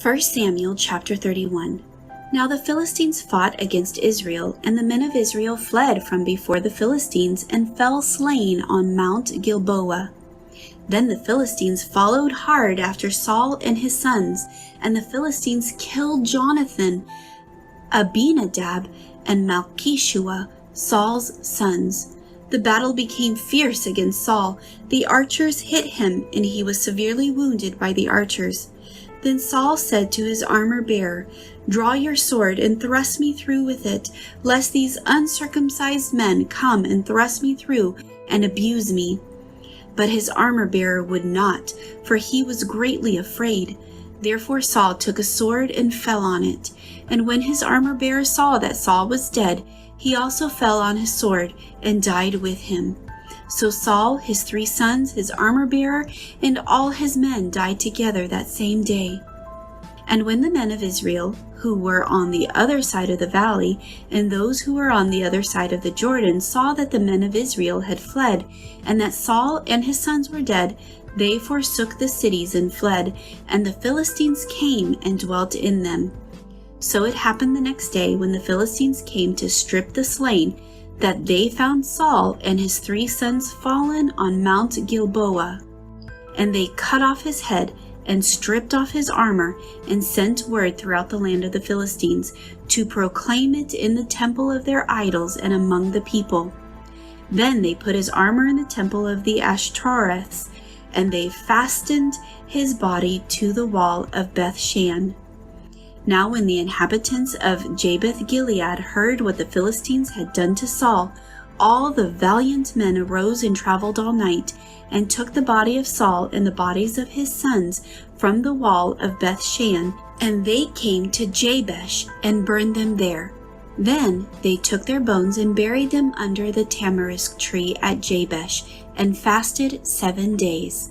1 Samuel chapter 31. Now the Philistines fought against Israel, and the men of Israel fled from before the Philistines and fell slain on Mount Gilboa. Then the Philistines followed hard after Saul and his sons, and the Philistines killed Jonathan, Abinadab, and Malchishua, Saul's sons. The battle became fierce against Saul. The archers hit him, and he was severely wounded by the archers. Then Saul said to his armor-bearer, "Draw your sword and thrust me through with it, lest these uncircumcised men come and thrust me through and abuse me." But his armor-bearer would not, for he was greatly afraid. Therefore Saul took a sword and fell on it. And when his armor-bearer saw that Saul was dead, he also fell on his sword and died with him. So Saul, his 3 sons, his armor-bearer, and all his men died together that same day. And when the men of Israel, who were on the other side of the valley, and those who were on the other side of the Jordan, saw that the men of Israel had fled, and that Saul and his sons were dead, they forsook the cities and fled, and the Philistines came and dwelt in them. So it happened the next day, when the Philistines came to strip the slain, that they found Saul and his 3 sons fallen on Mount Gilboa. And they cut off his head and stripped off his armor, and sent word throughout the land of the Philistines to proclaim it in the temple of their idols and among the people. Then they put his armor in the temple of the Ashtoreths, and they fastened his body to the wall of Bethshan. Now when the inhabitants of Jabesh-Gilead heard what the Philistines had done to Saul, all the valiant men arose and traveled all night, and took the body of Saul and the bodies of his sons from the wall of Bethshan, and they came to Jabesh and burned them there. Then they took their bones and buried them under the tamarisk tree at Jabesh, and fasted 7 days.